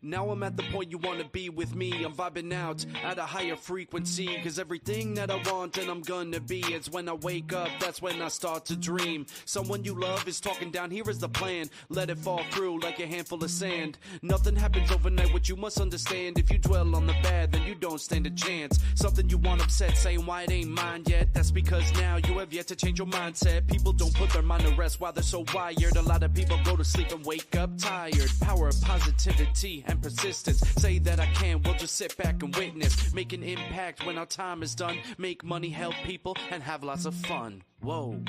Now I'm at the point you wanna be with me. I'm vibing out at a higher frequency, cause everything that I want and I'm gonna be is when I wake up, that's when I start to dream. Someone you love is talking down, here is the plan. Let it fall through like a handful of sand. Nothing happens overnight, what you must understand. If you dwell on the bad, then you don't stand a chance. Something you want upset, saying why it ain't mine yet. That's because now you have yet to change your mindset. People don't put their mind to rest while they're so wired. A lot of people go to sleep and wake up tired. Power of positivity and persistence. Say that I can, we'll just sit back and witness. Make an impact when our time is done. Make money, help people, and have lots of fun. Whoa.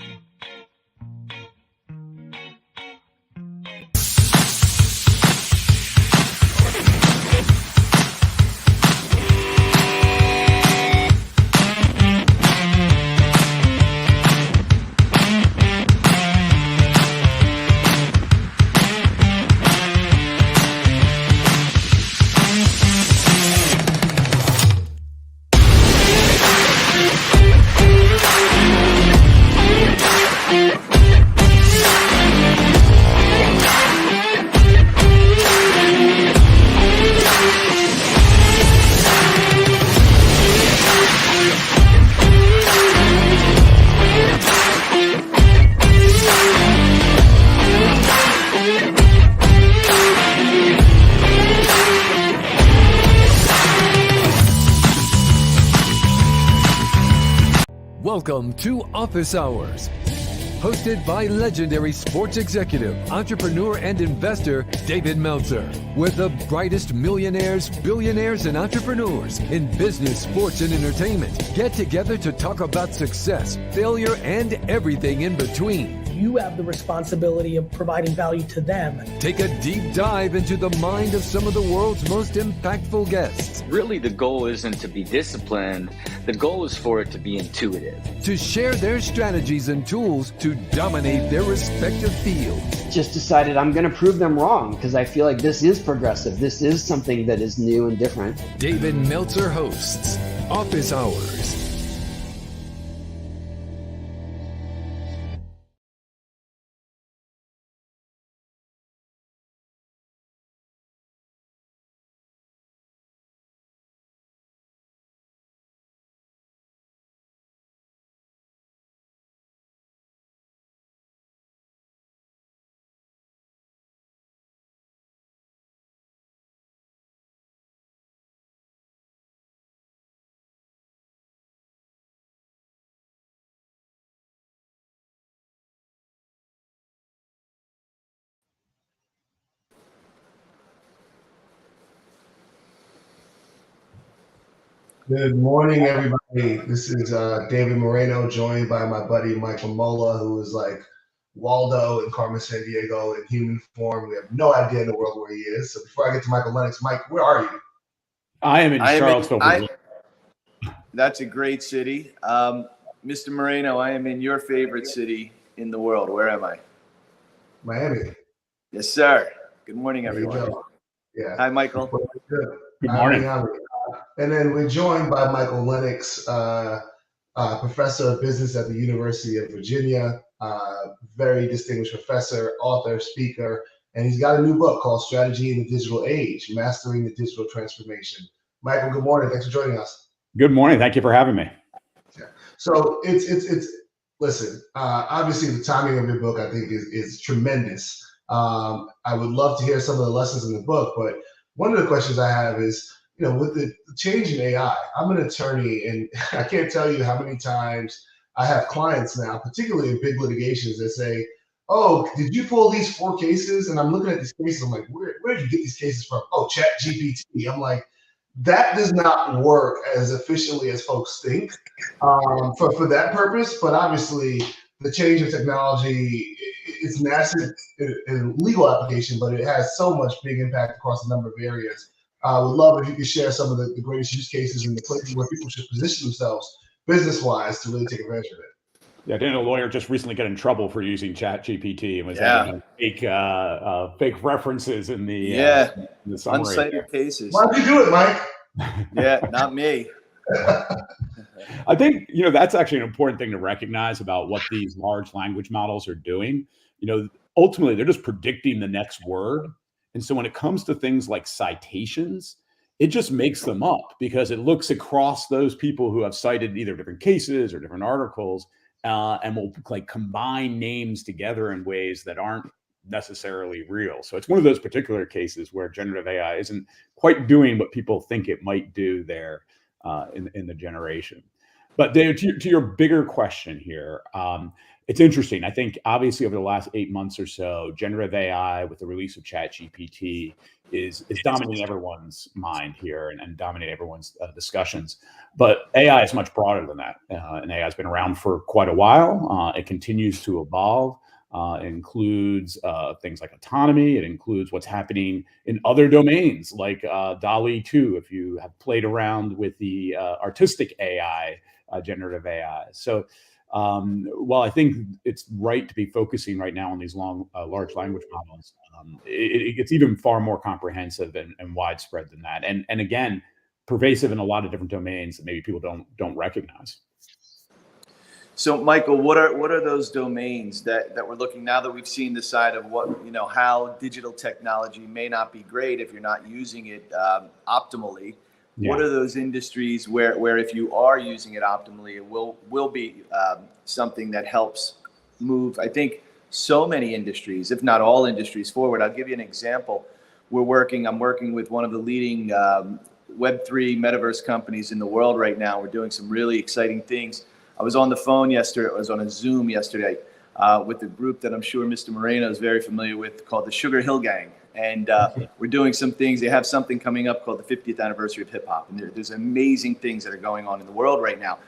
Welcome to Office Hours, hosted by legendary sports executive, entrepreneur, and investor David Meltzer, where the brightest millionaires, billionaires, and entrepreneurs in business, sports, and entertainment get together to talk about success, failure, and everything in between. You have the responsibility of providing value to them. Take a deep dive into the mind of some of the world's most impactful guests. Really, the goal isn't to be disciplined. The goal is for it to be intuitive. To share their strategies and tools to dominate their respective fields. Just decided I'm going to prove them wrong because I feel like this is progressive. This is something that is new and different. David Meltzer hosts Office Hours. Good morning, everybody. This is David Moreno, joined by my buddy Michael Mola, who is like Waldo in Carmen Sandiego in human form. We have no idea in the world where he is. So before I get to Michael Lennox, Mike, where are you? I am in Charlottesville. That's a great city. Mr. Moreno, I am in your favorite city in the world. Where am I? Miami. Yes, sir. Good morning, everyone. Yeah. Hi, Michael. Good morning. And then we're joined by Michael Lennox, professor of business at the University of Virginia, very distinguished professor, author, speaker, and he's got a new book called Strategy in the Digital Age, Mastering the Digital Transformation. Michael, good morning. Thanks for joining us. Good morning. Thank you for having me. Yeah. So it's listen, obviously the timing of your book, I think is tremendous. I would love to hear some of the lessons in the book, but one of the questions I have is, you know, with the change in AI, I'm an attorney, and I can't tell you how many times I have clients now, particularly in big litigations, that say, "Oh, did you pull these 4 cases?" And I'm looking at these cases, I'm like, "Where did you get these cases from?" "Oh, ChatGPT." I'm like, that does not work as efficiently as folks think for that purpose. But obviously, the change in technology is massive in legal application, but it has so much big impact across a number of areas. I would love if you could share some of the greatest use cases and the places where people should position themselves business-wise to really take advantage of it. Yeah, I didn't a lawyer just recently get in trouble for using ChatGPT and was having fake references in the summary. Unsighted cases. Why'd you do it, Mike? Yeah, not me. I think, that's actually an important thing to recognize about what these large language models are doing. Ultimately, they're just predicting the next word. And so when it comes to things like citations, it just makes them up because it looks across those people who have cited either different cases or different articles, and will like combine names together in ways that aren't necessarily real. So it's one of those particular cases where generative AI isn't quite doing what people think it might do there in the generation. But Dave, to your bigger question here, it's interesting. I think obviously over the last 8 months or so, generative AI with the release of ChatGPT is dominating everyone's mind here and dominating everyone's discussions. But AI is much broader than that. And AI has been around for quite a while. It continues to evolve. It includes things like autonomy. It includes what's happening in other domains like DALL-E 2, if you have played around with the artistic AI, generative AI. So while I think it's right to be focusing right now on these large language models, it gets even far more comprehensive and widespread than that. And again, pervasive in a lot of different domains that maybe people don't recognize. So, Michael, what are those domains that we're looking now that we've seen the side of what, how digital technology may not be great if you're not using it optimally? Yeah. What are those industries where if you are using it optimally, it will be something that helps move, I think, so many industries, if not all industries, forward? I'll give you an example. I'm working with one of the leading Web3 metaverse companies in the world right now. We're doing some really exciting things. I was on the phone yesterday. I was on a Zoom yesterday with a group that I'm sure Mr. Moreno is very familiar with called the Sugar Hill Gang. And we're doing some things. They have something coming up called the 50th anniversary of hip hop. And there's amazing things that are going on in the world right now.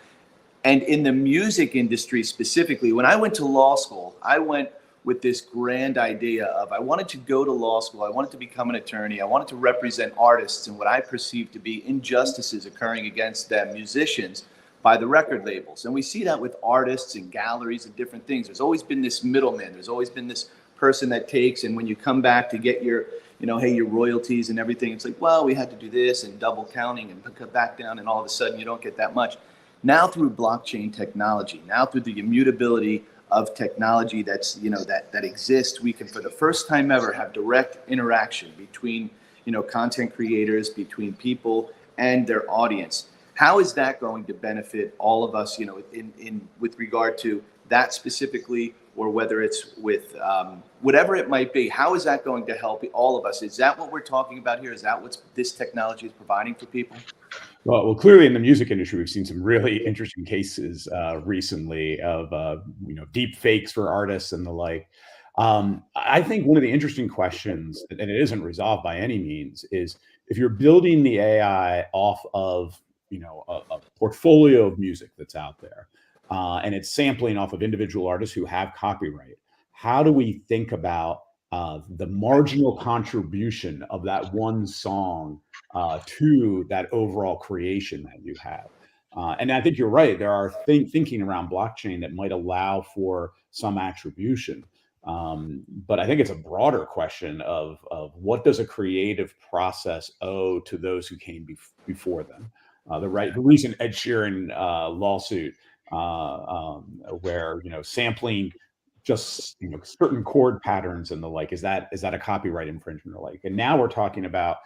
And in the music industry specifically, when I went to law school, I went with this grand idea of I wanted to go to law school. I wanted to become an attorney. I wanted to represent artists and what I perceived to be injustices occurring against them, musicians, by the record labels. And we see that with artists and galleries and different things. There's always been this middleman. There's always been this person that takes, and when you come back to get your, hey, your royalties and everything, it's like, well, we had to do this and double counting and cut back down, and all of a sudden you don't get that much. Now through blockchain technology, now through the immutability of technology that's, that exists, we can, for the first time ever, have direct interaction between, content creators, between people and their audience. How is that going to benefit all of us, with regard to that specifically, or whether it's with whatever it might be? How is that going to help all of us? Is that what we're talking about here? Is that what this technology is providing for people? Well, clearly in the music industry, we've seen some really interesting cases recently of deep fakes for artists and the like. I think one of the interesting questions, and it isn't resolved by any means, is if you're building the AI off of a portfolio of music that's out there, and it's sampling off of individual artists who have copyright, how do we think about the marginal contribution of that one song to that overall creation that you have? And I think you're right. There are thinking around blockchain that might allow for some attribution. But I think it's a broader question of what does a creative process owe to those who came before them? The recent Ed Sheeran lawsuit, where sampling just certain chord patterns and the like, is that a copyright infringement or like? And now we're talking about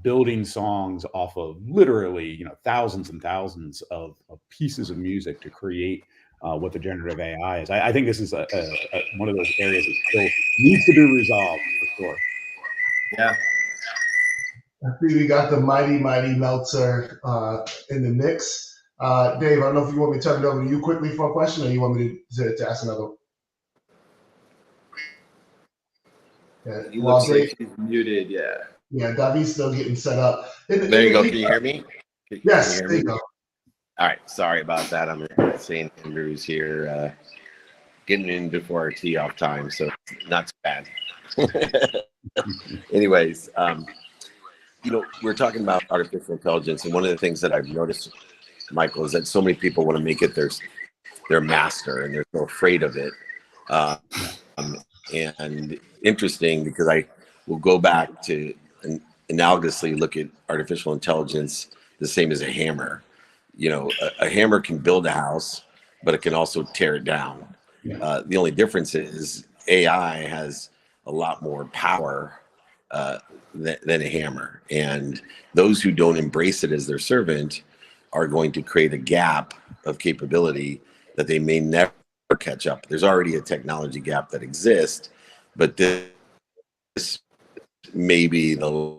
building songs off of literally thousands and thousands of pieces of music to create what the generative AI is. I think this is one of those areas that still needs to be resolved for sure. Yeah. I think we got the mighty Meltzer in the mix. Dave, I don't know if you want me to turn it over to you quickly for a question, or you want me to ask another one? Yeah, he looks like he's muted. Yeah. Yeah, David's still getting set up. There you go. Can you hear me? Yes, there you go. All right. Sorry about that. I'm in St. Andrews here, getting in before our tee off time, so not so bad. Anyways, we're talking about artificial intelligence, and one of the things that I've noticed, Michael, is that so many people want to make it their master, and they're so afraid of it. And interesting, because I will go back to analogously look at artificial intelligence the same as a hammer. A hammer can build a house, but it can also tear it down. Yeah. The only difference is AI has a lot more power than a hammer. And those who don't embrace it as their servant are going to create a gap of capability that they may never catch up. There's already a technology gap that exists, but this may be the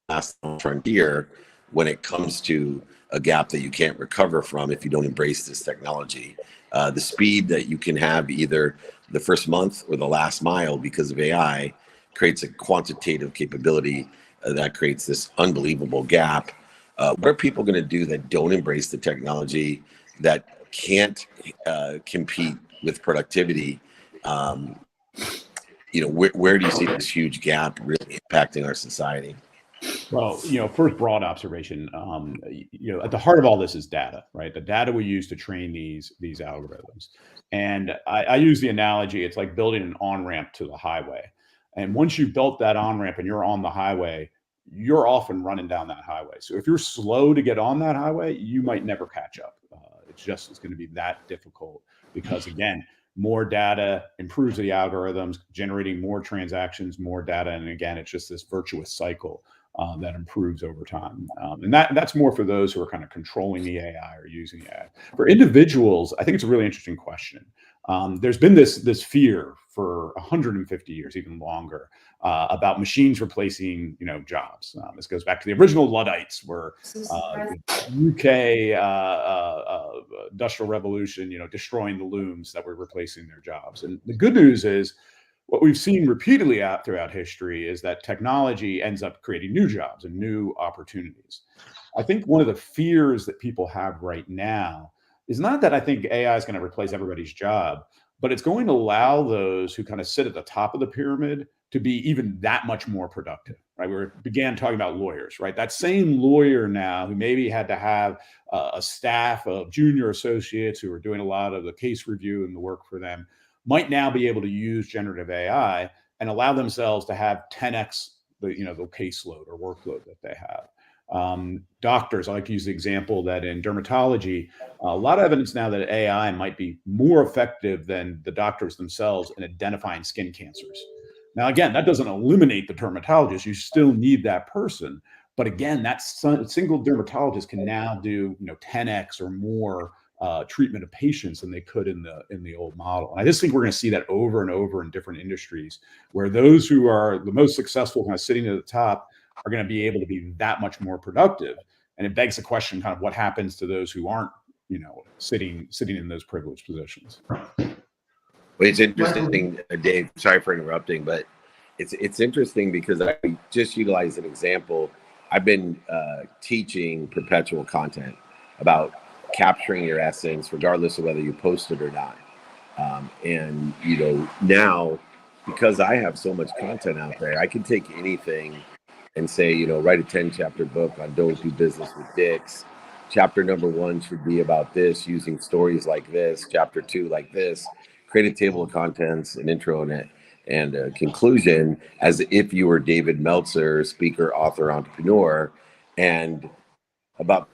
last frontier when it comes to a gap that you can't recover from if you don't embrace this technology. The speed that you can have either the first month or the last mile because of AI creates a quantitative capability that creates this unbelievable gap. What are people going to do that don't embrace the technology, that can't compete with productivity? Where do you see this huge gap really impacting our society? Well, first broad observation, at the heart of all this is data, right? The data we use to train these algorithms. And I use the analogy, it's like building an on-ramp to the highway. And once you've built that on-ramp and you're on the highway, you're often running down that highway. So if you're slow to get on that highway, you might never catch up. It's going to be that difficult because, again, more data improves the algorithms, generating more transactions, more data. And again, it's just this virtuous cycle that improves over time. And that's more for those who are kind of controlling the AI or using AI. For individuals, I think it's a really interesting question. There's been this fear for 150 years, even longer, about machines replacing, jobs. This goes back to the original Luddites, where UK industrial revolution, destroying the looms that were replacing their jobs. And the good news is, what we've seen repeatedly throughout history is that technology ends up creating new jobs and new opportunities. I think one of the fears that people have right now is not that I think AI is going to replace everybody's job, but it's going to allow those who kind of sit at the top of the pyramid to be even that much more productive, right? We began talking about lawyers, right? That same lawyer now who maybe had to have a staff of junior associates who are doing a lot of the case review and the work for them might now be able to use generative AI and allow themselves to have 10x the caseload or workload that they have. Doctors, I like to use the example that in dermatology, a lot of evidence now that AI might be more effective than the doctors themselves in identifying skin cancers. Now, again, that doesn't eliminate the dermatologist. You still need that person. But again, that single dermatologist can now do 10x or more treatment of patients than they could in the old model. And I just think we're going to see that over and over in different industries, where those who are the most successful, kind of sitting at the top, are going to be able to be that much more productive. And it begs the question, kind of, what happens to those who aren't, sitting in those privileged positions. Well, it's interesting, Dave. Sorry for interrupting, but it's interesting because I just utilized an example. I've been teaching perpetual content about capturing your essence, regardless of whether you post it or not. And now, because I have so much content out there, I can take anything and say, write a 10-chapter book on don't do business with dicks. Chapter number 1 should be about this, using stories like this. Chapter 2 like this. Create a table of contents, an intro, and a conclusion, as if you were David Meltzer, speaker, author, entrepreneur. And about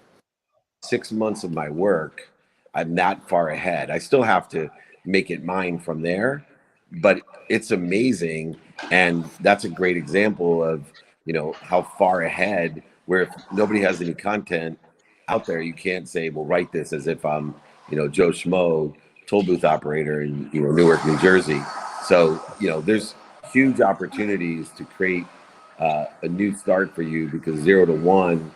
6 months of my work, I'm that far ahead. I still have to make it mine from there, but it's amazing. And that's a great example of, how far ahead, where if nobody has any content out there, you can't say, well, write this as if I'm, Joe Schmo, toll booth operator in, Newark, New Jersey. So, there's huge opportunities to create a new start for you, because 0 to 1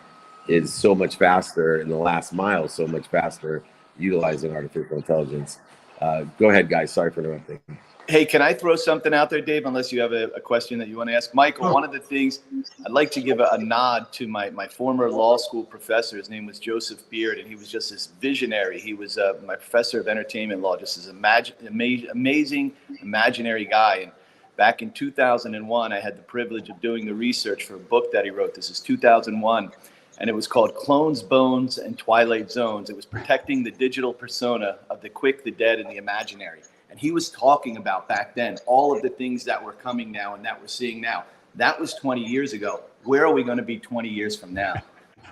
is so much faster, and the last mile is so much faster utilizing artificial intelligence. Go ahead, guys. Sorry for interrupting. Hey, can I throw something out there, Dave, unless you have a question that you want to ask? Michael, one of the things I'd like to give a nod to my former law school professor. His name was Joseph Beard, and he was just this visionary. He was my professor of entertainment law, just this amazing, imaginary guy. And back in 2001, I had the privilege of doing the research for a book that he wrote. This is 2001. And it was called Clones, Bones, and Twilight Zones. It was protecting the digital persona of the quick, the dead, and the imaginary. And he was talking about back then all of the things that were coming now and that we're seeing now. That was 20 years ago. Where are we going to be 20 years from now?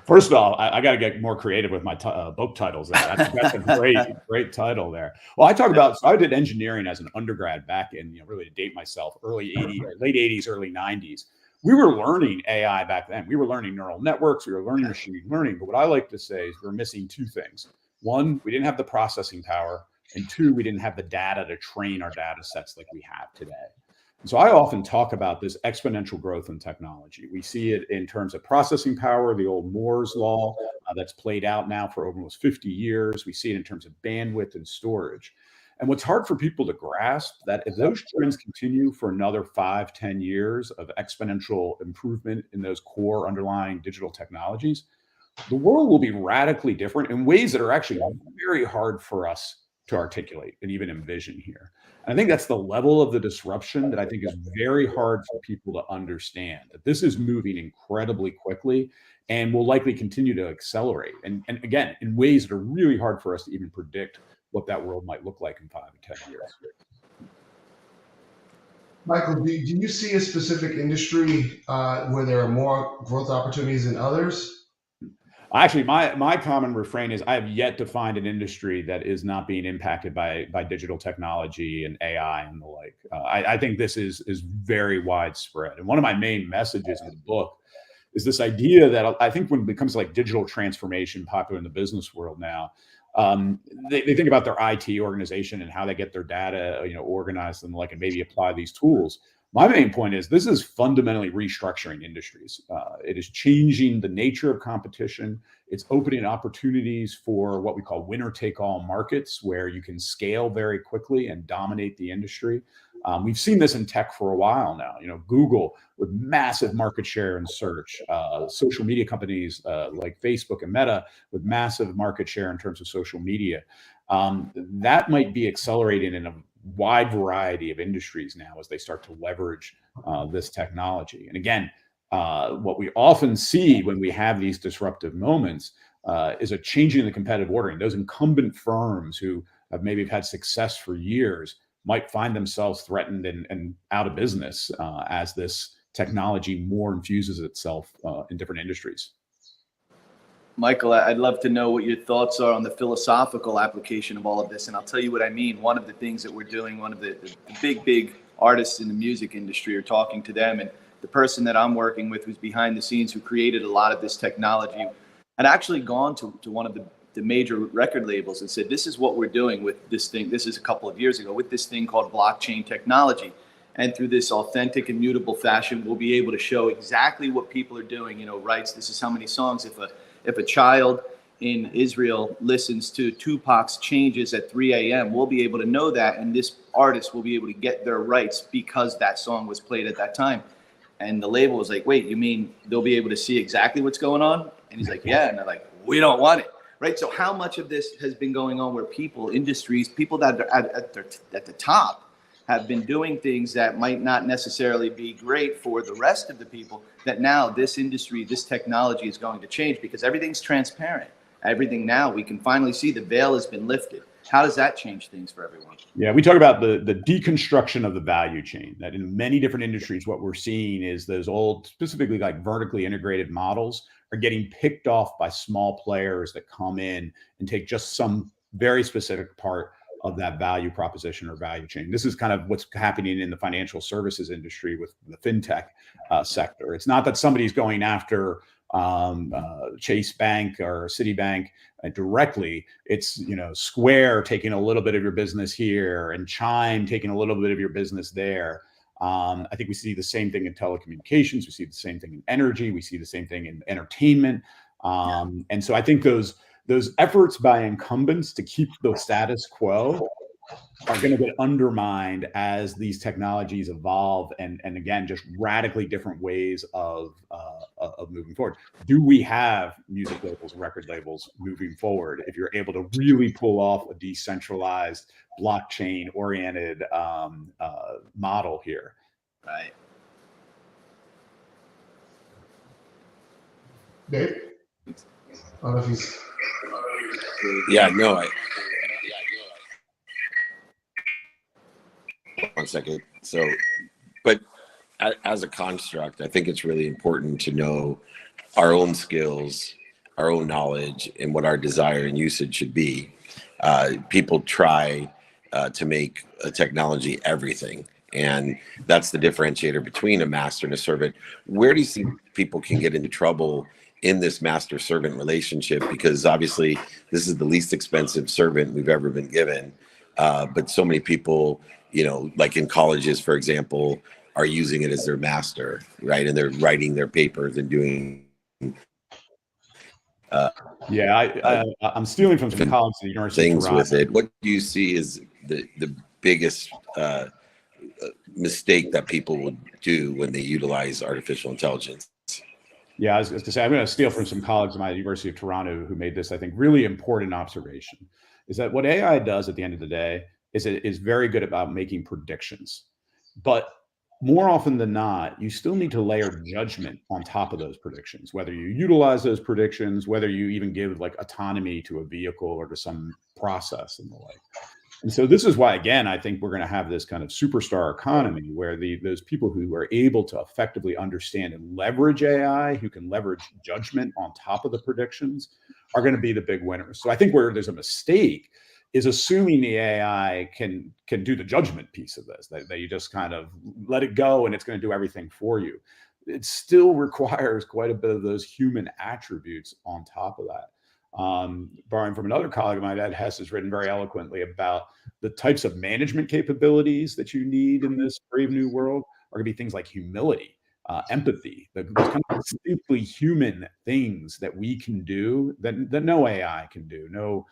First of all, I got to get more creative with my book titles there. That's a great title there. Well, I did engineering as an undergrad back in, really to date myself, late 80s, early 90s. we were learning AI back then. We were learning neural networks. We were learning machine learning. But what I like to say is we're missing two things. One, we didn't have the processing power. And two, we didn't have the data to train our data sets like we have today. And so I often talk about this exponential growth in technology. We see it in terms of processing power, the old Moore's law that's played out now for almost 50 years. We see it in terms of bandwidth and storage. And what's hard for people to grasp that if those trends continue for another 5-10 years of exponential improvement in those core underlying digital technologies, the world will be radically different in ways that are actually very hard for us to articulate and even envision here. And I think that's the level of the disruption that I think is very hard for people to understand, that this is moving incredibly quickly and will likely continue to accelerate. And again, in ways that are really hard for us to even predict what that world might look like in 5 or 10 years. Michael, do you see a specific industry where there are more growth opportunities than others? Actually, my common refrain is I have yet to find an industry that is not being impacted by digital technology and AI and the like. I think this is very widespread. And one of my main messages in the book is this idea that I think when it becomes like digital transformation popular in the business world now, they think about their IT organization and how they get their data, organized and like, and maybe apply these tools. My main point is this is fundamentally restructuring industries. It is changing the nature of competition. It's opening opportunities for what we call winner-take-all markets, where you can scale very quickly and dominate the industry. We've seen this in tech for a while now. Google with massive market share in search, social media companies like Facebook and Meta with massive market share in terms of social media. That might be accelerating in a wide variety of industries now as they start to leverage this technology. And again, what we often see when we have these disruptive moments is a changing in the competitive ordering. Those incumbent firms who have maybe had success for years might find themselves threatened and out of business as this technology more infuses itself in different industries. Michael, I'd love to know what your thoughts are on the philosophical application of all of this. And I'll tell you what I mean. One of the things that we're doing, one of the big artists in the music industry, are talking to them. And the person that I'm working with, who's behind the scenes, who created a lot of this technology, had actually gone to one of the major record labels and said, this is what we're doing with this thing. This is a couple of years ago, with this thing called blockchain technology. And through this authentic and mutable fashion, we'll be able to show exactly what people are doing, rights. This is how many songs. If a child in Israel listens to Tupac's Changes at 3 a.m., we'll be able to know that, and this artist will be able to get their rights because that song was played at that time. And the label was like, wait, you mean they'll be able to see exactly what's going on? And he's like, yeah. And they're like, we don't want it, right? So how much of this has been going on where industries, people that are at the top have been doing things that might not necessarily be great for the rest of the people, that now this industry, this technology is going to change because everything's transparent. Everything now, we can finally see the veil has been lifted. How does that change things for everyone? Yeah, we talk about the deconstruction of the value chain, that in many different industries, what we're seeing is those old, specifically like vertically integrated models are getting picked off by small players that come in and take just some very specific part of that value proposition or value chain. This is kind of what's happening in the financial services industry with the fintech sector. It's not that somebody's going after Chase Bank or Citibank directly. It's Square taking a little bit of your business here and Chime taking a little bit of your business there. I think we see the same thing in telecommunications. We see the same thing in energy. We see the same thing in entertainment. And so I think those efforts by incumbents to keep the status quo are going to get undermined as these technologies evolve and again, just radically different ways of moving forward. Do we have music labels and record labels moving forward if you're able to really pull off a decentralized, blockchain-oriented model here? Right. Dave? I don't know if he's... Yeah, no. One second. So, but as a construct, I think it's really important to know our own skills, our own knowledge, and what our desire and usage should be. People try to make a technology everything, And that's the differentiator between a master and a servant. Where do you see people can get into trouble in this master-servant relationship? Because obviously this is the least expensive servant we've ever been given. But so many people, like in colleges, for example, are using it as their master, right? And they're writing their papers and doing. I'm stealing from some colleagues at the University of Toronto. With it. What do you see is the biggest mistake that people will do when they utilize artificial intelligence? Yeah, I was going to say, I'm going to steal from some colleagues at my University of Toronto who made this, I think, really important observation, is that what AI does at the end of the day is it is very good about making predictions. But more often than not, you still need to layer judgment on top of those predictions, whether you utilize those predictions, whether you even give like autonomy to a vehicle or to some process and the like. And so this is why, again, I think we're going to have this kind of superstar economy where those people who are able to effectively understand and leverage AI, who can leverage judgment on top of the predictions, are going to be the big winners. So I think where there's a mistake is assuming the AI can do the judgment piece of this, that you just kind of let it go and it's going to do everything for you. It still requires quite a bit of those human attributes on top of that. Borrowing from another colleague of mine, Ed Hess, has written very eloquently about the types of management capabilities that you need in this brave new world are going to be things like humility, empathy, those kind of distinctly human things that we can do that no AI can do, no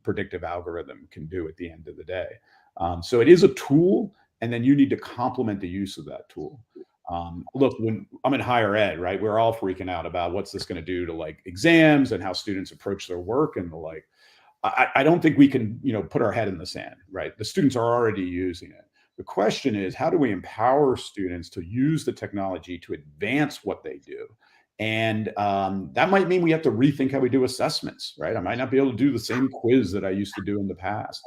predictive algorithm can do at the end of the day. So it is a tool, and then you need to complement the use of that tool. Look, when I'm in higher ed, right, we're all freaking out about what's this going to do to like exams and how students approach their work and the like. I don't think we can, put our head in the sand, right? The students are already using it. The question is, how do we empower students to use the technology to advance what they do? And that might mean we have to rethink how we do assessments, right? I might not be able to do the same quiz that I used to do in the past.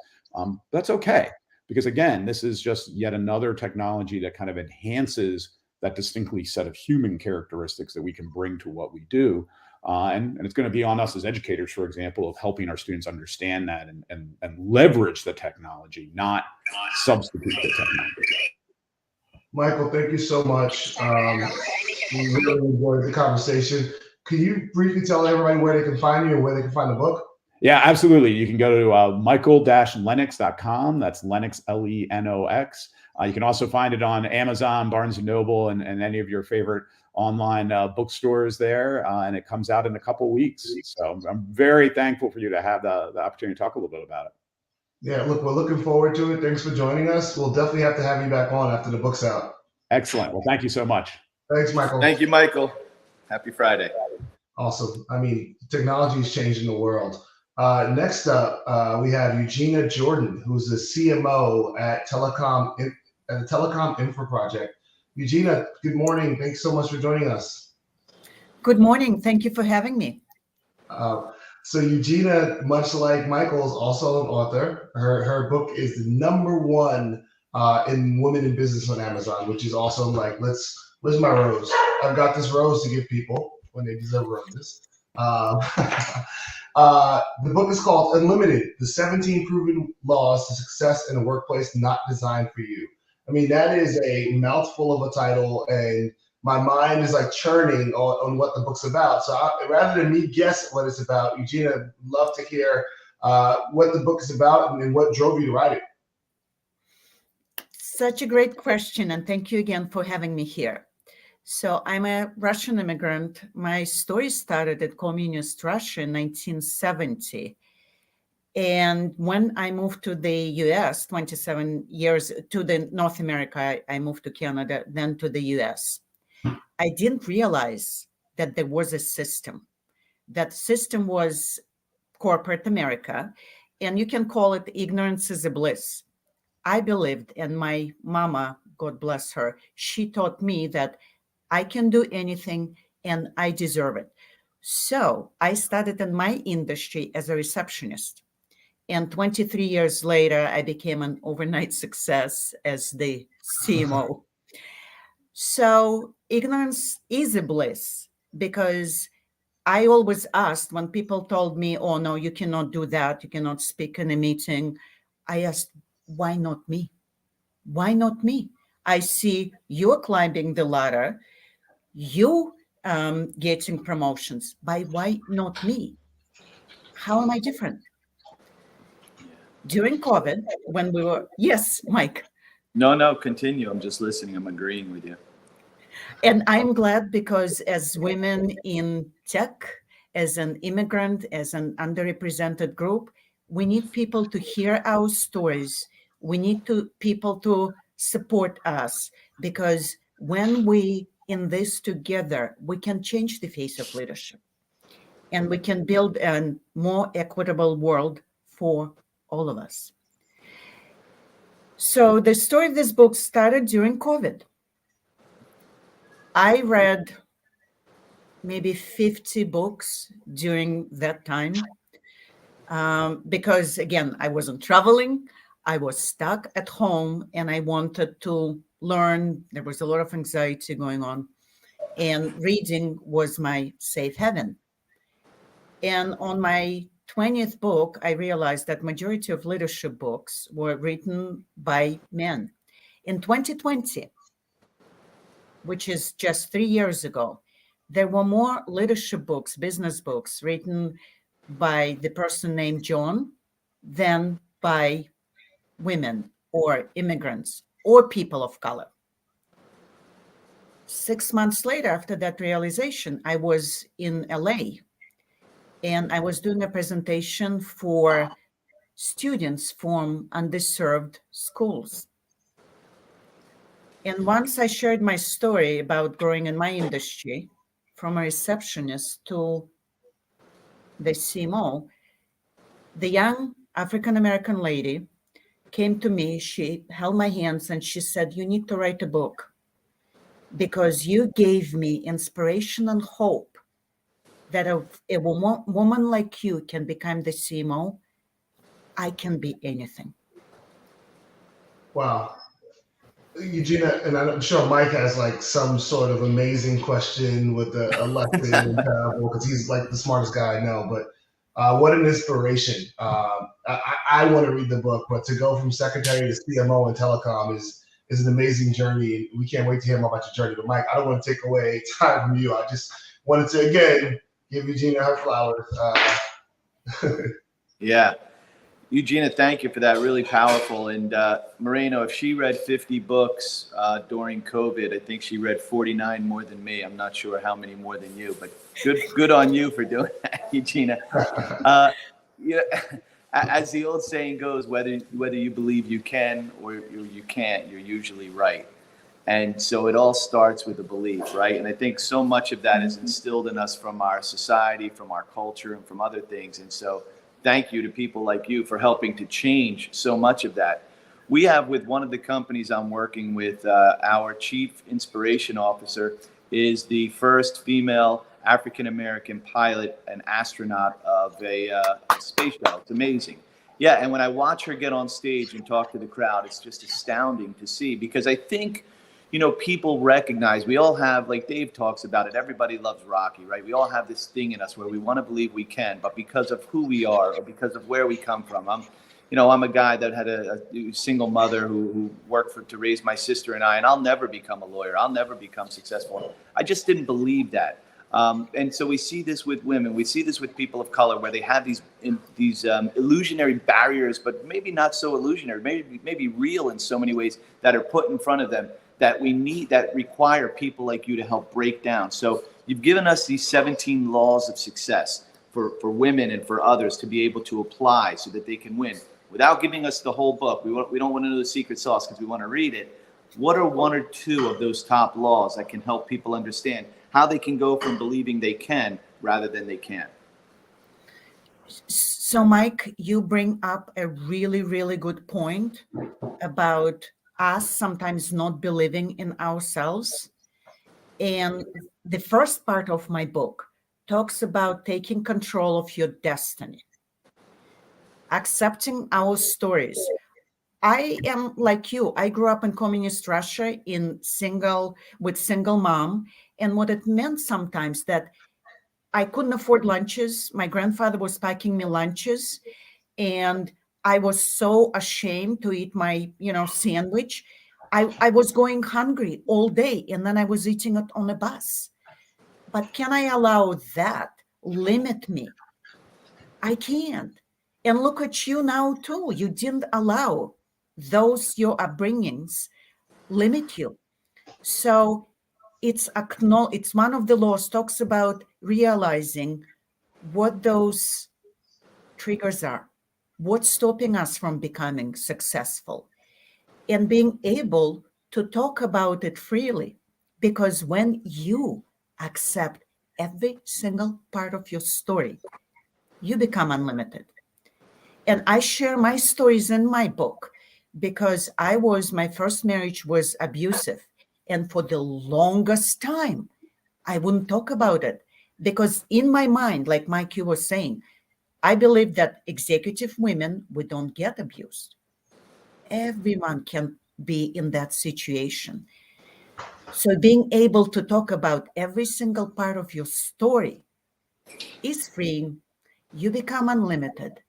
That's okay, because again, this is just yet another technology that kind of enhances that distinctly set of human characteristics that we can bring to what we do. And it's going to be on us as educators, for example, of helping our students understand that and leverage the technology, not substitute the technology. Michael, thank you so much. We really enjoyed the conversation. Can you briefly tell everybody where they can find you and where they can find the book? Yeah, absolutely. You can go to michael-lennox.com. That's Lennox, Lenox. You can also find it on Amazon, Barnes & Noble, and any of your favorite online bookstores there. And it comes out in a couple of weeks. So I'm very thankful for you to have the opportunity to talk a little bit about it. Yeah, look, we're looking forward to it. Thanks for joining us. We'll definitely have to have you back on after the book's out. Excellent. Well, thank you so much. Thanks, Michael. Thank you, Michael. Happy Friday. Awesome. I mean, technology is changing the world. Next up, we have Eugenia Jordan, who's the CMO at the Telecom Infra Project. Eugenia, good morning. Thanks so much for joining us. Good morning. Thank you for having me. So Eugenia, much like Michael, is also an author. Her book is the #1 in Women in Business on Amazon, which is also like, where's my rose? I've got this rose to give people when they deserve roses. The book is called Unlimited, the 17 Proven Laws to Success in a Workplace Not Designed for You. I mean, that is a mouthful of a title, and my mind is like churning on what the book's about. So rather than me guess what it's about, Eugenia, I'd love to hear what the book is about and what drove you to write it. Such a great question, and thank you again for having me here. So I'm a Russian immigrant. My story started at communist Russia in 1970. And when I moved to the US, 27 years to the North America, I moved to Canada, then to the US. I didn't realize that there was a system. That system was corporate America, and you can call it ignorance is a bliss. I believed, and my mama, God bless her, she taught me that I can do anything and I deserve it. So I started in my industry as a receptionist. And 23 years later, I became an overnight success as the CMO. So ignorance is a bliss, because I always asked when people told me, oh, no, you cannot do that, you cannot speak in a meeting. I asked, why not me? Why not me? I see you're climbing the ladder, you getting promotions. Why not me? How am I different? During COVID, when we were, yes, Mike. No, continue. I'm just listening. I'm agreeing with you. And I'm glad because as women in tech, as an immigrant, as an underrepresented group, we need people to hear our stories. We need people to support us, because when we in this together, we can change the face of leadership, and we can build a more equitable world for all of us. So the story of this book started during COVID. I read maybe 50 books during that time because, again, I wasn't traveling. I was stuck at home and I wanted to learn. There was a lot of anxiety going on, and reading was my safe haven. And on my 20th book, I realized that majority of leadership books were written by men. In 2020, which is just 3 years ago, there were more leadership books, business books written by the person named John than by women or immigrants or people of color. 6 months later, after that realization, I was in LA and I was doing a presentation for students from underserved schools. And once I shared my story about growing in my industry, from a receptionist to the CMO, the young African-American lady came to me, she held my hands and she said, "You need to write a book because you gave me inspiration and hope that a woman like you can become the CMO. I can be anything." Wow. Eugenia, and I'm sure Mike has like some sort of amazing question with a lesson in parable, because he's like the smartest guy I know. But what an inspiration. I want to read the book, but to go from secretary to CMO in telecom is an amazing journey. We can't wait to hear more about your journey. But Mike, I don't want to take away time from you. I just wanted to, again, give Eugenia her flowers. Yeah. Eugenia, thank you for that. Really powerful. And Moreno, if she read 50 books during COVID, I think she read 49 more than me. I'm not sure how many more than you, but good on you for doing that, Eugenia. As the old saying goes, whether you believe you can or you can't, you're usually right. And so it all starts with a belief, right? And I think so much of that is instilled in us from our society, from our culture, and from other things. And so thank you to people like you for helping to change so much of that. We have, with one of the companies I'm working with, our chief inspiration officer is the first female African-American pilot and astronaut of a space shuttle. It's amazing. Yeah, and when I watch her get on stage and talk to the crowd, it's just astounding to see, because I think, people recognize, we all have, like Dave talks about it, everybody loves Rocky, right? We all have this thing in us where we want to believe we can, but because of who we are or because of where we come from, I'm a guy that had a single mother who worked to raise my sister and I, and I'll never become a lawyer. I'll never become successful. I just didn't believe that. And so we see this with women. We see this with people of color, where they have these illusionary barriers, but maybe not so illusionary, maybe real in so many ways, that are put in front of them that require people like you to help break down. So you've given us these 17 laws of success for women and for others to be able to apply so that they can win. Without giving us the whole book, we don't want to know the secret sauce because we want to read it. What are one or two of those top laws that can help people understand how they can go from believing they can rather than they can't? So, Mike, you bring up a really, really good point about us sometimes not believing in ourselves. And the first part of my book talks about taking control of your destiny, accepting our stories. I am like you. I grew up in communist Russia with single mom. And what it meant sometimes that I couldn't afford lunches. My grandfather was packing me lunches. And I was so ashamed to eat my, sandwich. I was going hungry all day, and then I was eating it on a bus. But can I allow that limit me? I can't. And look at you now too. You didn't allow those your upbringings limit you. So it's one of the laws talks about realizing what those triggers are, what's stopping us from becoming successful, and being able to talk about it freely. Because when you accept every single part of your story, you become unlimited. And I share my stories in my book because my first marriage was abusive. And for the longest time, I wouldn't talk about it because in my mind, like Mike, you were saying, I believe that executive women, we don't get abused. Everyone can be in that situation. So being able to talk about every single part of your story is freeing. You become unlimited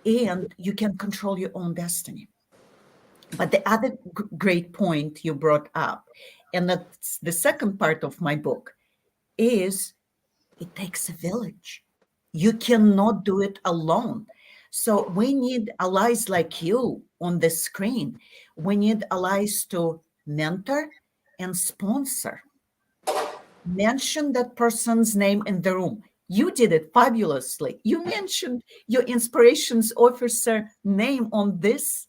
and you can control your own destiny. But the other great point you brought up, and that's the second part of my book, is it takes a village. You cannot do it alone. So we need allies like you on the screen. We need allies to mentor and sponsor. Mention that person's name in the room. You did it fabulously. You mentioned your inspirations officer name on this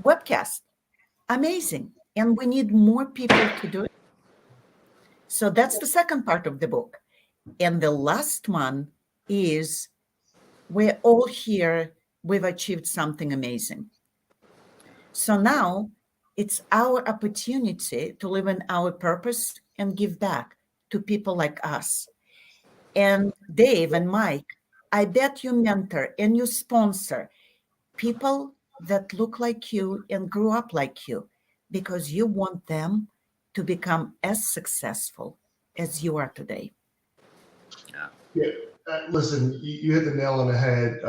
webcast. Amazing. And we need more people to do it. So that's the second part of the book. And the last one is we're all here. We've achieved something amazing. So now it's our opportunity to live in our purpose and give back to people like us. And Dave and Mike, I bet you mentor and you sponsor people that look like you and grew up like you because you want them to become as successful as you are today. Yeah. Listen, you hit the nail on the head.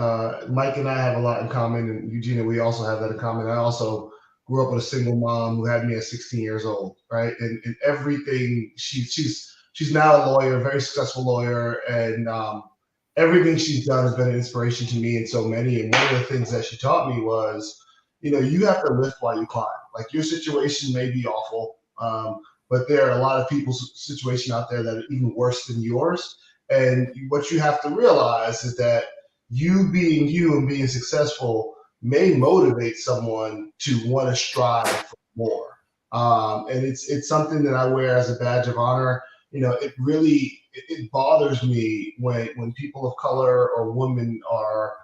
Mike and I have a lot in common, and Eugenia, we also have that in common. I also grew up with a single mom who had me at 16 years old, right? And everything, she's now a lawyer, a very successful lawyer, and everything she's done has been an inspiration to me and so many. And one of the things that she taught me was, you have to lift while you climb. Like your situation may be awful, but there are a lot of people's situation out there that are even worse than yours. And what you have to realize is that you being you and being successful may motivate someone to want to strive for more. And it's something that I wear as a badge of honor. It really it bothers me when people of color or women are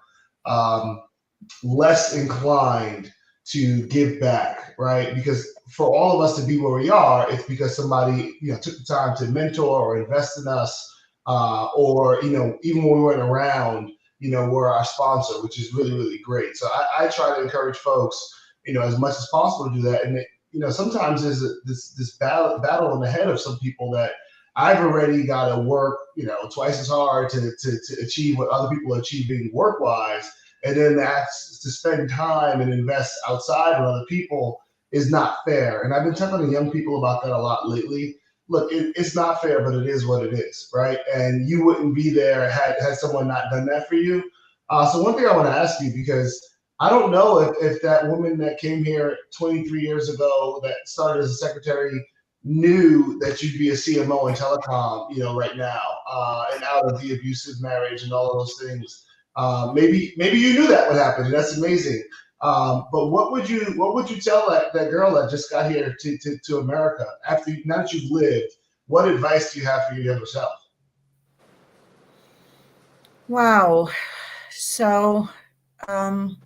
less inclined to give back, right? Because for all of us to be where we are, it's because somebody took the time to mentor or invest in us. Or even when we weren't around, we're our sponsor, which is really, really great. So I try to encourage folks, as much as possible to do that. And sometimes there's this battle in the head of some people that I've already got to work, twice as hard to achieve what other people are achieving work-wise, and then that's to spend time and invest outside with other people is not fair. And I've been talking to young people about that a lot lately. Look, it's not fair, but it is what it is, right? And you wouldn't be there had someone not done that for you. So one thing I want to ask you, because I don't know if that woman that came here 23 years ago that started as a secretary knew that you'd be a CMO in telecom, right now, and out of the abusive marriage and all of those things. Maybe you knew that would happen, and that's amazing. But what would you tell that girl that just got here to America now that you've lived? What advice do you have for your younger self? Wow. So I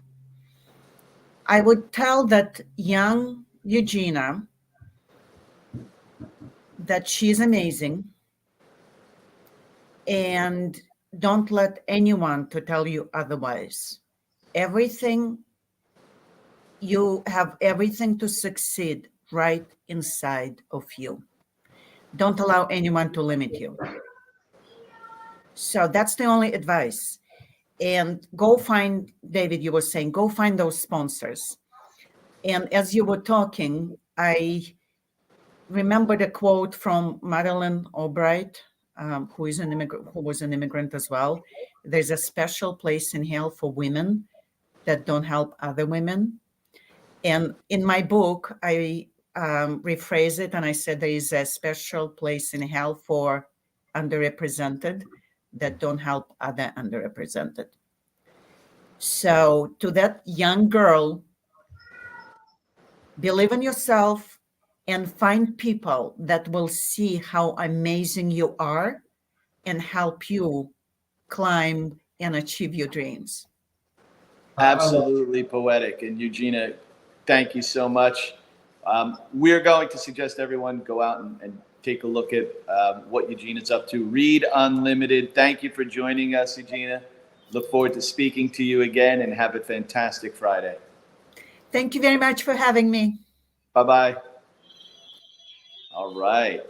would tell that young Eugenia that she's amazing, and don't let anyone to tell you otherwise. You have everything to succeed right inside of you. Don't allow anyone to limit you. So that's the only advice. And go find, David, you were saying, go find those sponsors. And as you were talking, I remembered a quote from Madeleine Albright, who was an immigrant as well. There's a special place in hell for women that don't help other women. And in my book, I rephrase it and I said there is a special place in hell for underrepresented that don't help other underrepresented. So to that young girl, believe in yourself and find people that will see how amazing you are and help you climb and achieve your dreams. Absolutely poetic. And Eugenia, thank you so much. We're going to suggest everyone go out and take a look at what Eugenia's up to. Read Unlimited. Thank you for joining us, Eugenia. Look forward to speaking to you again, and have a fantastic Friday. Thank you very much for having me. Bye-bye. All right.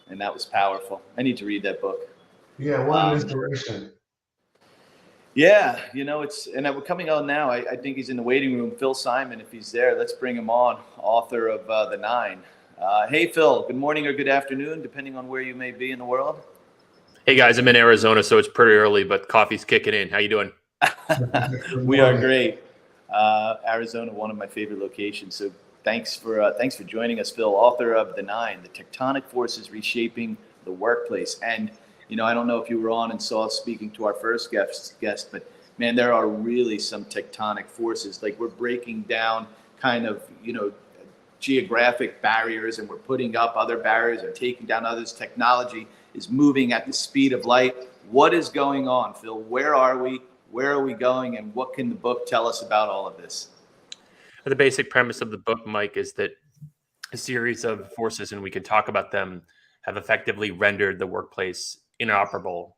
And that was powerful. I need to read that book. Yeah, what an inspiration. Yeah, and we're coming on now. I think he's in the waiting room. Phil Simon, if he's there, let's bring him on, author of The Nine. Hey, Phil, good morning or good afternoon, depending on where you may be in the world. Hey, guys, I'm in Arizona, so it's pretty early, but coffee's kicking in. How you doing? We are great. Arizona, one of my favorite locations. So thanks for joining us, Phil, author of The Nine, The Tectonic Forces Reshaping the Workplace. And I don't know if you were on and saw us speaking to our first guest, but man, there are really some tectonic forces. Like, we're breaking down kind of, geographic barriers, and we're putting up other barriers and taking down others. Technology is moving at the speed of light. What is going on, Phil? Where are we? Where are we going? And what can the book tell us about all of this? The basic premise of the book, Mike, is that a series of forces, and we can talk about them, have effectively rendered the workplace inoperable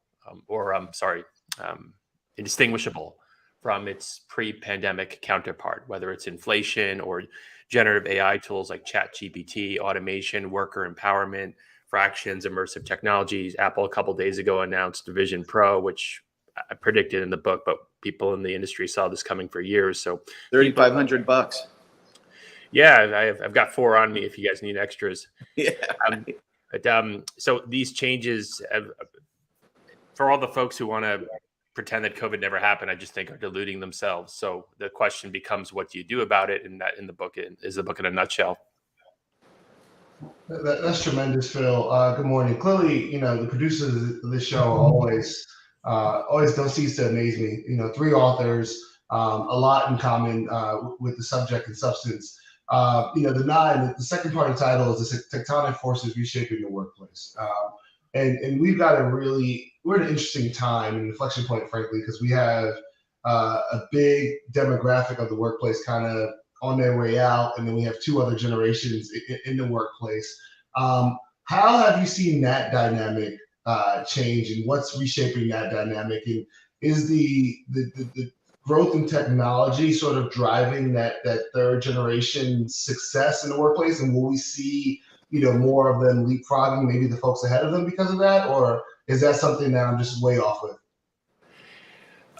indistinguishable from its pre-pandemic counterpart, whether it's inflation or generative AI tools like ChatGPT, automation, worker empowerment, fractions, immersive technologies. Apple a couple of days ago announced Vision Pro, which I predicted in the book, but people in the industry saw this coming for years. So $3,500. Yeah, I've got 4 on me if you guys need extras. Yeah. So these changes, for all the folks who want to pretend that COVID never happened, I just think are deluding themselves. So the question becomes, what do you do about it? And that in the book is the book in a nutshell. That's tremendous, Phil. Good morning. Clearly, the producers of this show are always don't cease to amaze me. 3 authors, a lot in common with the subject and substance. The Nine, the second part of the title is the Tectonic Forces Reshaping the Workplace. And we've got we're at an interesting time, an inflection point, frankly, because we have a big demographic of the workplace kind of on their way out, and then we have 2 other generations in the workplace. How have you seen that dynamic change, and what's reshaping that dynamic? And is the growth in technology sort of driving that 3rd generation success in the workplace? And will we see more of them leapfrogging maybe the folks ahead of them because of that, or is that something that I'm just way off with?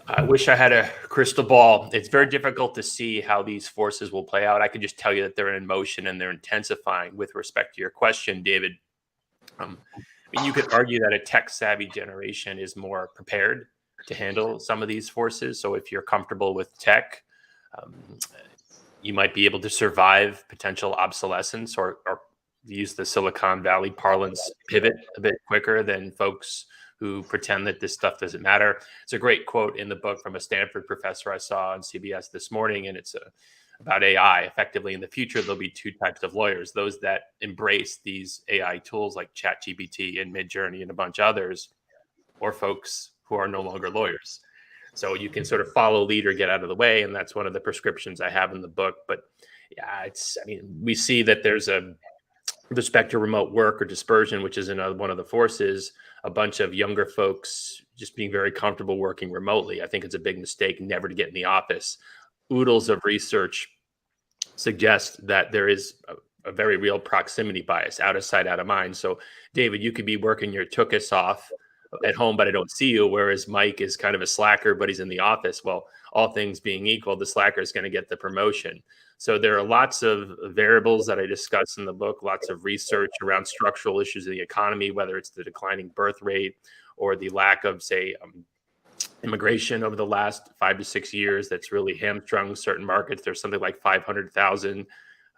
I wish I had a crystal ball. It's very difficult to see how these forces will play out. I can just tell you that they're in motion and they're intensifying. With respect to your question, David, you could argue that a tech-savvy generation is more prepared to handle some of these forces. So if you're comfortable with tech, you might be able to survive potential obsolescence or use the Silicon Valley parlance, pivot a bit quicker than folks who pretend that this stuff doesn't matter. It's a great quote in the book from a Stanford professor I saw on CBS this morning, and it's about AI. Effectively, in the future, there'll be 2 types of lawyers: those that embrace these AI tools like ChatGPT and Midjourney and a bunch of others, or folks who are no longer lawyers. So you can sort of follow lead or get out of the way, and that's one of the prescriptions I have in the book. But yeah, we see that there's with respect to remote work or dispersion, which is another one of the forces, a bunch of younger folks just being very comfortable working remotely. I think it's a big mistake never to get in the office. Oodles of research suggest that there is a very real proximity bias, out of sight, out of mind. So, David, you could be working your tuchus off at home, but I don't see you. Whereas Mike is kind of a slacker, but he's in the office. Well, all things being equal, the slacker is going to get the promotion. So there are lots of variables that I discuss in the book, lots of research around structural issues in the economy, whether it's the declining birth rate or the lack of, say, immigration over the last 5 to 6 years that's really hamstrung certain markets. There's something like 500,000,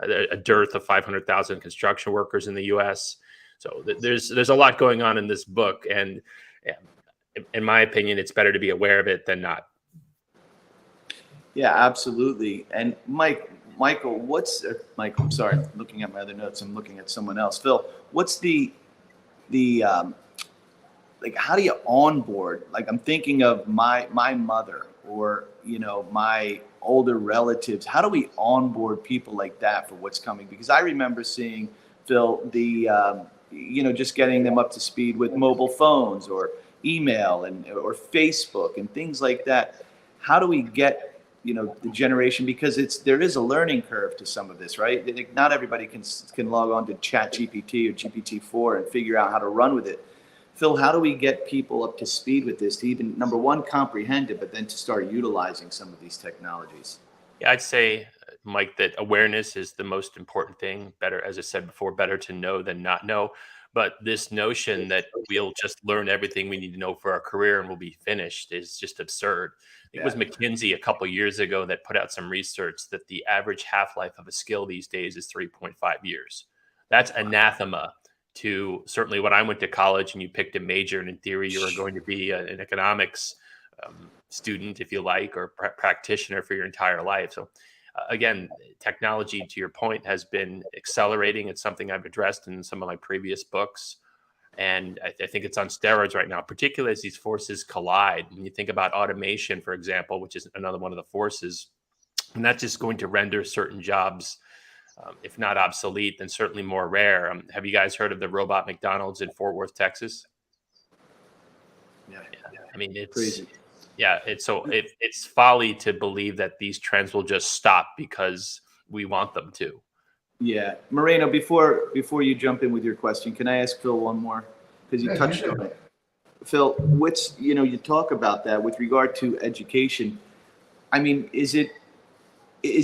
a dearth of 500,000 construction workers in the U.S. So there's a lot going on in this book, and in my opinion, it's better to be aware of it than not. Yeah, absolutely. And Michael, Michael, I'm sorry, I'm looking at my other notes. I'm looking at someone else. Phil, what's the like, how do you onboard? Like, I'm thinking of my mother, or, my older relatives. How do we onboard people like that for what's coming? Because I remember seeing, Phil, just getting them up to speed with mobile phones or email or Facebook and things like that. How do we get, the generation, because there is a learning curve to some of this, right? Not everybody can log on to ChatGPT or GPT-4 and figure out how to run with it. Phil, how do we get people up to speed with this to even, number one, comprehend it, but then to start utilizing some of these technologies? Yeah, I'd say, Mike, that awareness is the most important thing. Better, as I said before, better to know than not know. But this notion that we'll just learn everything we need to know for our career and we'll be finished is just absurd. It was McKinsey a couple of years ago that put out some research that the average half-life of a skill these days is 3.5 years. That's anathema to certainly when I went to college and you picked a major, and in theory you were going to be an economics student, if you like, or practitioner for your entire life. So again, technology, to your point, has been accelerating. It's something I've addressed in some of my previous books. And I think it's on steroids right now, particularly as these forces collide. When you think about automation, for example, which is another one of the forces, and that's just going to render certain jobs, if not obsolete, then certainly more rare. Have you guys heard of the robot McDonald's in Fort Worth, Texas? Yeah. I mean, it's crazy. Yeah, it's folly to believe that these trends will just stop because we want them to. Yeah, Moreno, before you jump in with your question, can I ask Phil one more? Because you touched on it. Phil, you talk about that with regard to education. I mean, is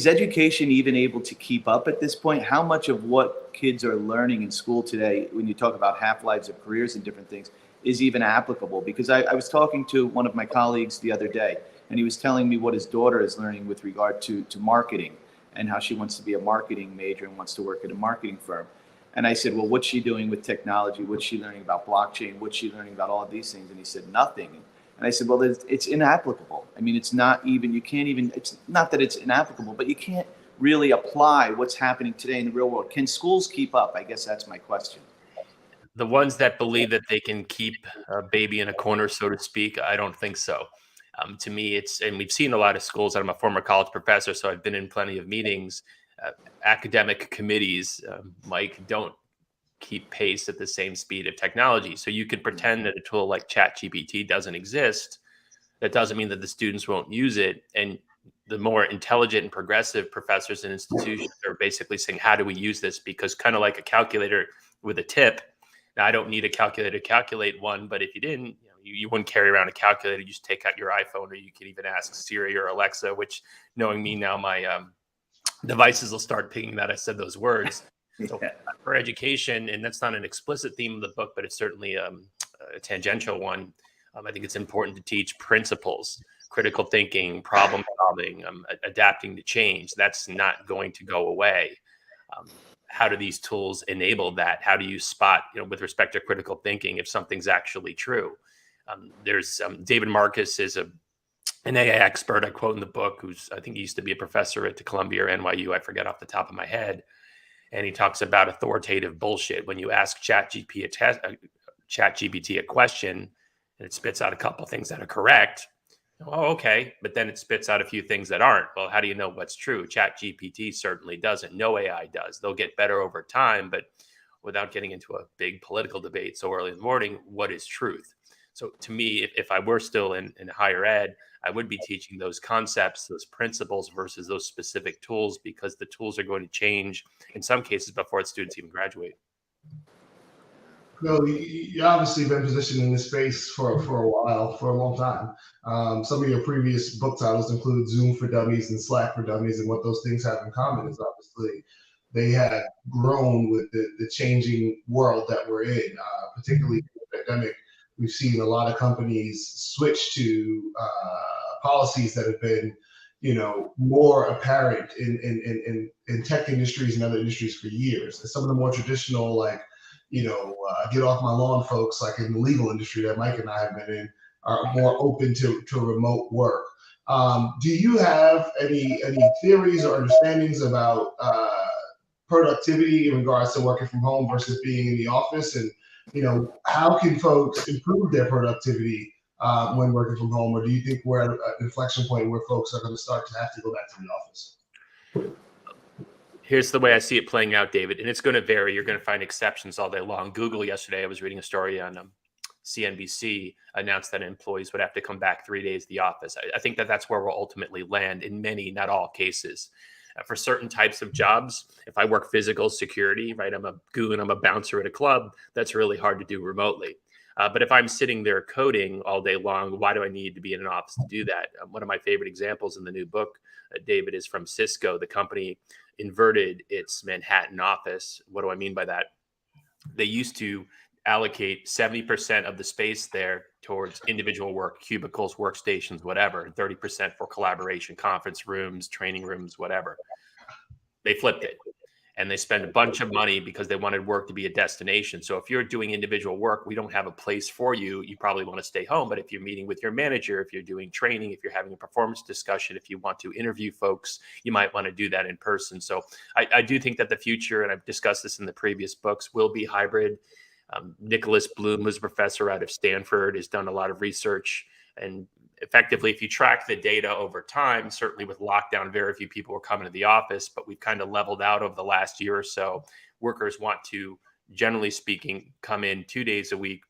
education even able to keep up at this point? How much of what kids are learning in school today, when you talk about half-lives of careers and different things, is even applicable? Because I was talking to one of my colleagues the other day, and he was telling me what his daughter is learning with regard to marketing, and how she wants to be a marketing major and wants to work at a marketing firm. And I said, well, what's she doing with technology? What's she learning about blockchain? What's she learning about all of these things? And he said, nothing. And I said, well, it's inapplicable. I mean, it's not that it's inapplicable, but you can't really apply what's happening today in the real world. Can schools keep up? I guess that's my question. The ones that believe that they can keep a baby in a corner, so to speak, I don't think so. To me, and we've seen a lot of schools. I'm a former college professor, so I've been in plenty of meetings. Academic committees, Mike, don't keep pace at the same speed of technology. So you can pretend that a tool like ChatGPT doesn't exist. That doesn't mean that the students won't use it. And the more intelligent and progressive professors and institutions are basically saying, how do we use this? Because kind of like a calculator with a tip, now I don't need a calculator to calculate one, but if you didn't, you wouldn't carry around a calculator. You just take out your iPhone, or you could even ask Siri or Alexa, which, knowing me now, my devices will start pinging that I said those words. So for education, and that's not an explicit theme of the book, but it's certainly a tangential one. I think it's important to teach principles, critical thinking, problem solving, adapting to change. That's not going to go away. How do these tools enable that? How do you spot, with respect to critical thinking, if something's actually true? There's David Marcus is an AI expert I quote in the book, I think he used to be a professor at Columbia or NYU. I forget off the top of my head. And he talks about authoritative bullshit. When you ask ChatGPT a question and it spits out a couple of things that are correct, oh, okay, but then it spits out a few things that aren't. Well, how do you know what's true? ChatGPT certainly doesn't. No AI does. They'll get better over time, but without getting into a big political debate so early in the morning, what is truth? So to me, if I were still in higher ed, I would be teaching those concepts, those principles versus those specific tools, because the tools are going to change in some cases before the students even graduate. No, you obviously been positioned in this space for a while, for a long time. Some of your previous book titles include Zoom for Dummies and Slack for Dummies, and what those things have in common is obviously they have grown with the changing world that we're in, particularly in the pandemic. We've seen a lot of companies switch to policies that have been, more apparent in tech industries and other industries for years. And some of the more traditional, like, get off my lawn folks, like in the legal industry that Mike and I have been in, are more open to remote work. Do you have any theories or understandings about productivity in regards to working from home versus being in the office? And, how can folks improve their productivity when working from home? Or do you think we're at an inflection point where folks are going to start to have to go back to the office? Here's the way I see it playing out, David, and it's going to vary. You're going to find exceptions all day long. Google yesterday, I was reading a story on CNBC, announced that employees would have to come back 3 days to the office. I think that that's where we'll ultimately land in many, not all cases. For certain types of jobs, if I work physical security, right, I'm a goon, I'm a bouncer at a club, that's really hard to do remotely. But if I'm sitting there coding all day long, why do I need to be in an office to do that? One of my favorite examples in the new book, David, is from Cisco. The company inverted its Manhattan office. What do I mean by that? They used to allocate 70% of the space there towards individual work, cubicles, workstations, whatever, and 30% for collaboration, conference rooms, training rooms, whatever. They flipped it. And they spend a bunch of money because they wanted work to be a destination. So if you're doing individual work, we don't have a place for you. You probably want to stay home. But if you're meeting with your manager, if you're doing training, if you're having a performance discussion, if you want to interview folks, you might want to do that in person. So I do think that the future, and I've discussed this in the previous books, will be hybrid. Nicholas Bloom, who's a professor out of Stanford, has done a lot of research. And effectively, if you track the data over time, certainly with lockdown, very few people were coming to the office, but we've kind of leveled out over the last year or so. Workers want to, generally speaking, come in 2 days a week.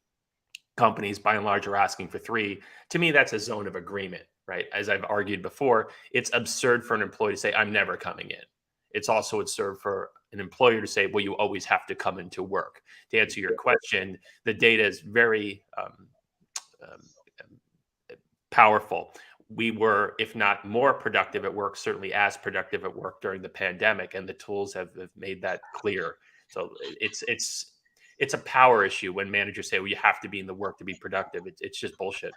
Companies, by and large, are asking for 3. To me, that's a zone of agreement, right? As I've argued before, it's absurd for an employee to say, I'm never coming in. It's also absurd for an employer to say, well, you always have to come into work. To answer your question, the data is very powerful. We were, if not more productive at work, certainly as productive at work during the pandemic, and the tools have made that clear. So it's a power issue when managers say, well, you have to be in the work to be productive. It's just bullshit.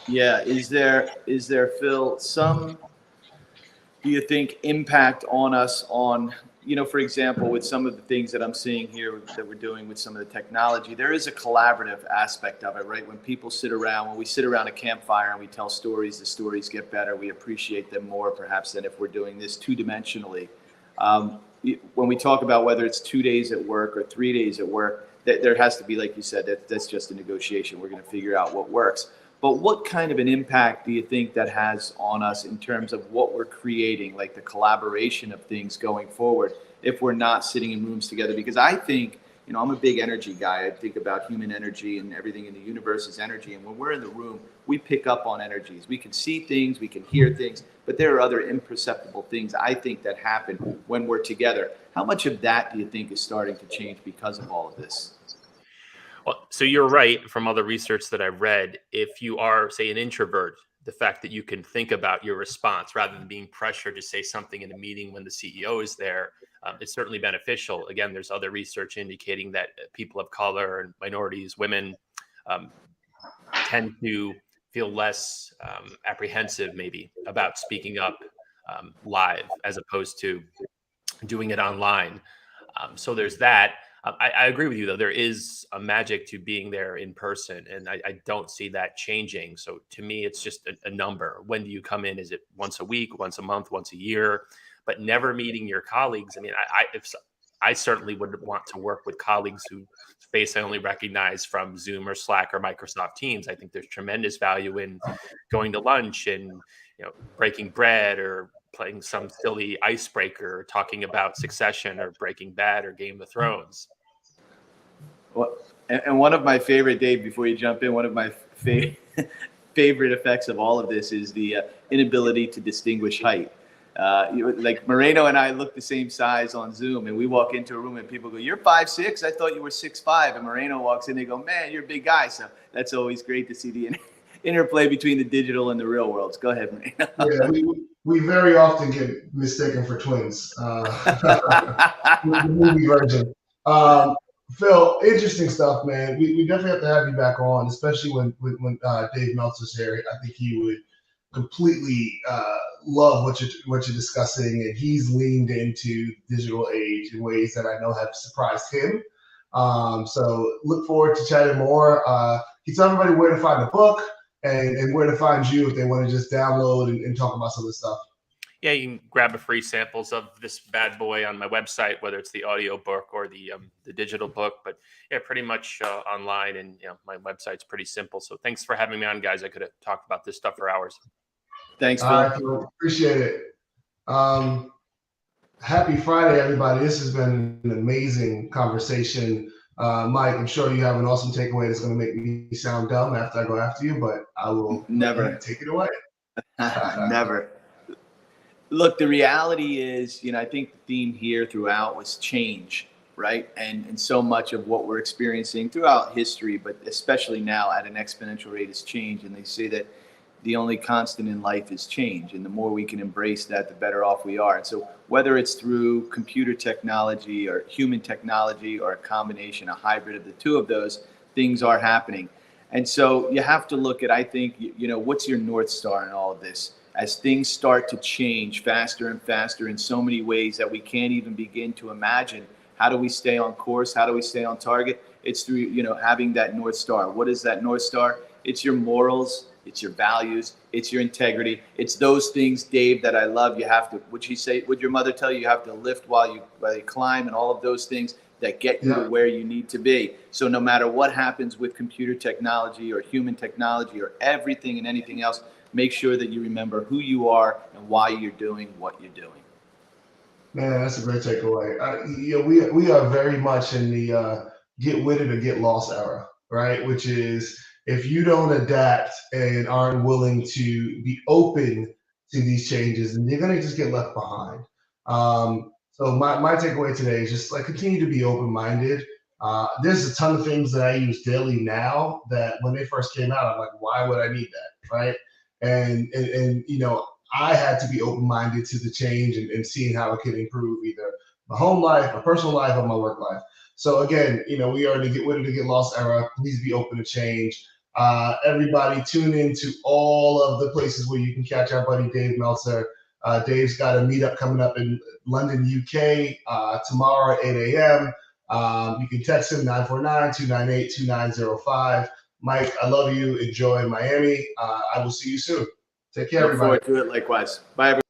Yeah. Is there, Phil, some, do you think, impact on us on, for example, with some of the things that I'm seeing here that we're doing with some of the technology, there is a collaborative aspect of it, right? When people sit around, when we sit around a campfire and we tell stories, the stories get better. We appreciate them more, perhaps, than if we're doing this two-dimensionally. When we talk about whether it's 2 days at work or 3 days at work, there has to be, like you said, that's just a negotiation. We're going to figure out what works. But what kind of an impact do you think that has on us in terms of what we're creating, like the collaboration of things going forward, if we're not sitting in rooms together? Because I think, I'm a big energy guy. I think about human energy, and everything in the universe is energy. And when we're in the room, we pick up on energies. We can see things, we can hear things, but there are other imperceptible things, I think, that happen when we're together. How much of that do you think is starting to change because of all of this? Well, so you're right. From other research that I've read, if you are, say, an introvert, the fact that you can think about your response rather than being pressured to say something in a meeting when the CEO is there, it's certainly beneficial. Again, there's other research indicating that people of color and minorities, women, tend to feel less apprehensive maybe about speaking up live as opposed to doing it online. So there's that. I agree with you, though. There is a magic to being there in person, and I don't see that changing. So to me, it's just a number. When do you come in? Is it once a week, once a month, once a year? But never meeting your colleagues. I mean, I certainly would want to work with colleagues whose face I only recognize from Zoom or Slack or Microsoft Teams. I think there's tremendous value in going to lunch and breaking bread or playing some silly icebreaker, or talking about Succession or Breaking Bad or Game of Thrones. Well, and one of my favorite, Dave, before you jump in, one of my favorite effects of all of this is the inability to distinguish height. Like Moreno and I look the same size on Zoom, and we walk into a room and people go, "You're 5'6". I thought you were 6'5". And Moreno walks in, they go, "Man, you're a big guy." So that's always great to see the interplay between the digital and the real worlds. Go ahead, Moreno. Yeah, we very often get mistaken for twins. The movie version. Phil, interesting stuff, man. We definitely have to have you back on, especially when Dave Meltzer's here. I think he would completely love what you're discussing, and he's leaned into digital age in ways that I know have surprised him. So look forward to chatting more. Can you tell everybody where to find the book and where to find you if they want to just download and talk about some of the stuff? Yeah, you can grab a free samples of this bad boy on my website, whether it's the audio book or the digital book. But yeah, pretty much online, and my website's pretty simple. So thanks for having me on, guys. I could have talked about this stuff for hours. Thanks, Phil. All right, Phil. Appreciate it. Happy Friday, everybody. This has been an amazing conversation. Mike, I'm sure you have an awesome takeaway that's going to make me sound dumb after I go after you, but I will never take it away. Never. Look, the reality is, I think the theme here throughout was change, right? And so much of what we're experiencing throughout history, but especially now at an exponential rate, is change. And they say that the only constant in life is change. And the more we can embrace that, the better off we are. And so whether it's through computer technology or human technology or a combination, a hybrid of the two of those, things are happening. And so you have to look at, I think, what's your North Star in all of this? As things start to change faster and faster in so many ways that we can't even begin to imagine, how do we stay on course? How do we stay on target? It's through, having that North Star. What is that North Star? It's your morals, it's your values, it's your integrity. It's those things, Dave, that I love. You have to, would your mother tell you have to lift while you climb, and all of those things that get you to where you need to be. So no matter what happens with computer technology or human technology or everything and anything else, make sure that you remember who you are and why you're doing what you're doing. Man, that's a great takeaway. We are very much in the get with it or get lost era, right? Which is, if you don't adapt and aren't willing to be open to these changes, then you're gonna just get left behind. So my takeaway today is just continue to be open-minded. There's a ton of things that I use daily now that when they first came out, I'm like, why would I need that, right? And I had to be open-minded to the change and seeing how it can improve either my home life, my personal life, or my work life. So again, we are in the get with it to get lost era. Please be open to change. Everybody tune in to all of the places where you can catch our buddy Dave Meltzer. Dave's got a meetup coming up in London, UK, tomorrow at 8 a.m. You can text him 949-298-2905. Mike, I love you. Enjoy Miami. I will see you soon. Take care, everybody. Look forward to it. Likewise. Bye, everybody.